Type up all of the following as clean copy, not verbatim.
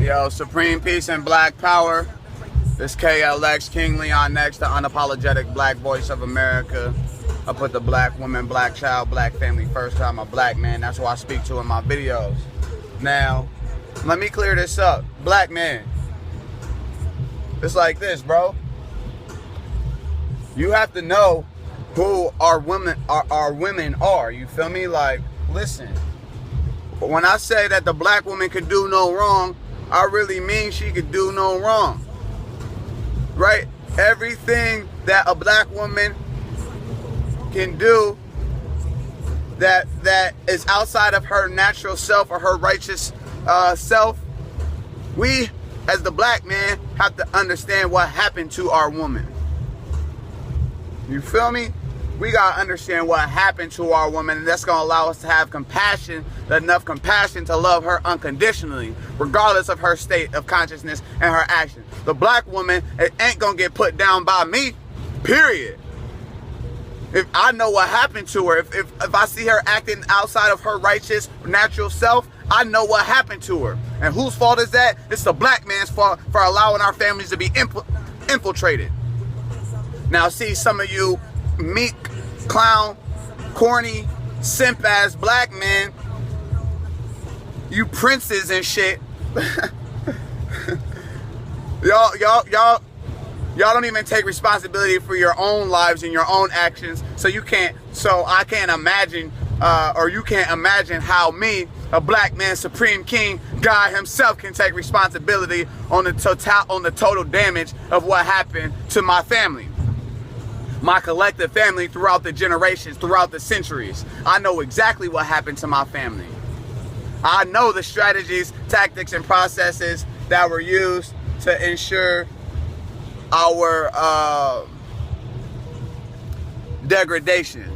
Yo, Supreme Peace and Black Power. This KLX, King Leon Next, the unapologetic black voice of America. I put the black woman, black child, black family first. I'm a black man. That's what I speak to in my videos. Now, let me clear this up. Black man. It's like this, bro. You have to know who our women are. You feel me? Like, listen. When I say that the black woman could do no wrong, I really mean she could do no wrong. Right? Everything that a black woman can do that is outside of her natural self or her righteous self, we as the black man have to understand what happened to our woman. You feel me? We gotta understand what happened to our woman, and that's gonna allow us to have compassion, enough compassion to love her unconditionally, regardless of her state of consciousness and her actions. The black woman, it ain't gonna get put down by me, period. If I know what happened to her, if I see her acting outside of her righteous, natural self, I know what happened to her. And whose fault is that? It's the black man's fault for allowing our families to be infiltrated. Now, see, some of you meek, clown, corny, simp-ass black men, you princes and shit. Y'all don't even take responsibility for your own lives and your own actions. So I can't imagine, or you can't imagine how me, a black man, supreme king, God himself, can take responsibility on the total damage of what happened to my family. My collective family throughout the generations, throughout the centuries. I know exactly what happened to my family. I know the strategies, tactics, and processes that were used to ensure our degradation.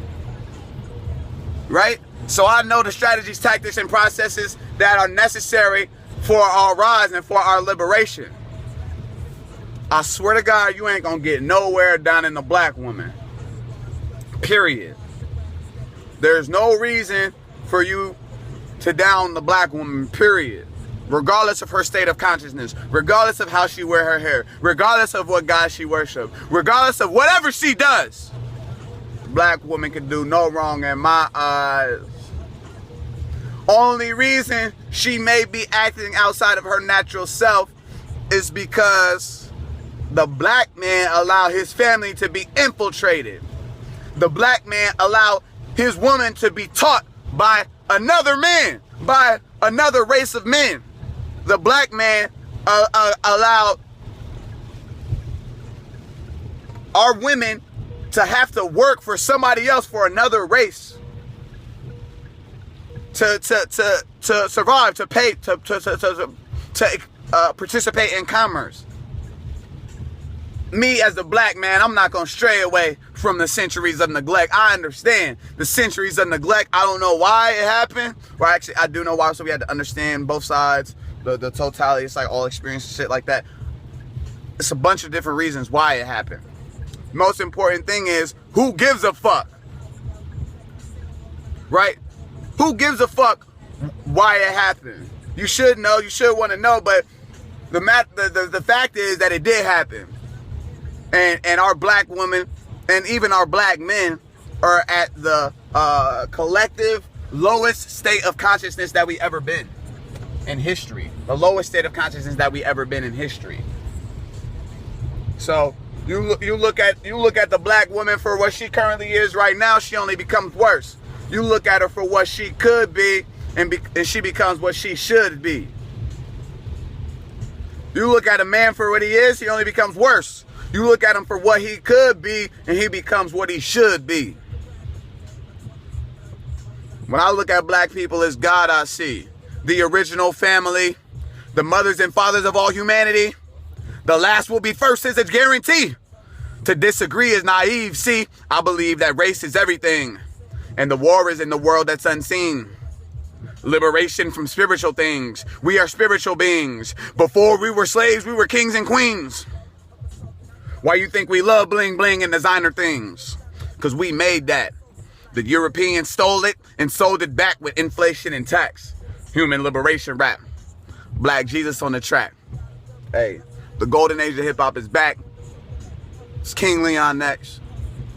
Right? So I know the strategies, tactics, and processes that are necessary for our rise and for our liberation. I swear to God, you ain't gonna get nowhere down in the black woman. Period. There's no reason for you to down the black woman, period. Regardless of her state of consciousness, regardless of how she wear her hair, regardless of what God she worship, regardless of whatever she does, black woman can do no wrong in my eyes. Only reason she may be acting outside of her natural self is because the black man allowed his family to be infiltrated. The black man allowed his woman to be taught by another man, by another race of men. The black man allowed our women to have to work for somebody else, for another race, to survive, to pay, to participate in commerce. Me as the black man, I'm not going to stray away from the centuries of neglect. I understand the centuries of neglect. I don't know why it happened. Well, actually, I do know why, so we had to understand both sides, the totality. It's like all experience and shit like that. It's a bunch of different reasons why it happened. Most important thing is, who gives a fuck? Right? Who gives a fuck why it happened? You should know, you should want to know, but the fact is that it did happen. And our black women and even our black men are at the collective lowest state of consciousness that we ever been in history. The lowest state of consciousness that we ever been in history. So you look at the black woman for what she currently is right now, she only becomes worse. You look at her for what she could be, and she becomes what she should be. You look at a man for what he is, he only becomes worse. You look at him for what he could be, and he becomes what he should be. When I look at black people as God, I see the original family, the mothers and fathers of all humanity. The last will be first is a guarantee. To disagree is naive. See, I believe that race is everything, and the war is in the world that's unseen. Liberation from spiritual things. We are spiritual beings. Before we were slaves, we were kings and queens. Why you think we love bling bling and designer things? Because we made that. The Europeans stole it and sold it back with inflation and tax. Human liberation rap. Black Jesus on the track. Hey, the golden age of hip-hop is back. It's King Leon next.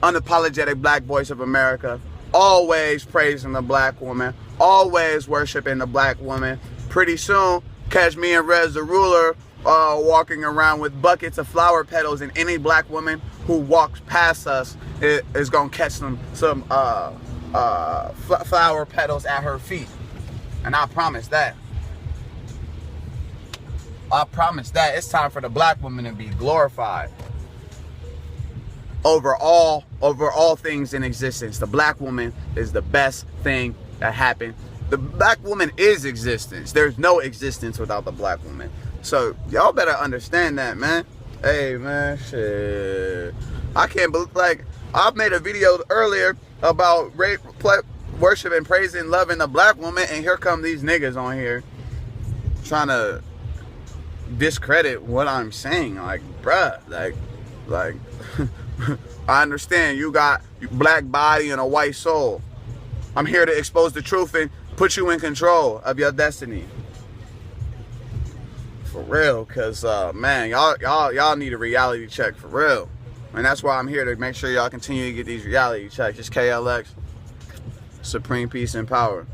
Unapologetic black voice of America. Always praising the black woman. Always worshiping the black woman. Pretty soon, catch me and Rez the Ruler walking around with buckets of flower petals, and any black woman who walks past us is gonna catch some flower petals at her feet. And I promise that. I promise that it's time for the black woman to be glorified over all things in existence. The black woman is the best thing that happened. The black woman is existence. There's no existence without the black woman. So y'all better understand that, man. Hey, man, shit. I can't believe, like, I made a video earlier about worship and praising, loving the black woman, and here come these niggas on here trying to discredit what I'm saying. Like, bruh, like I understand you got a black body and a white soul. I'm here to expose the truth and put you in control of your destiny. For real, cause man, y'all need a reality check for real. And that's why I'm here, to make sure y'all continue to get these reality checks. It's KLX, Supreme Peace and Power.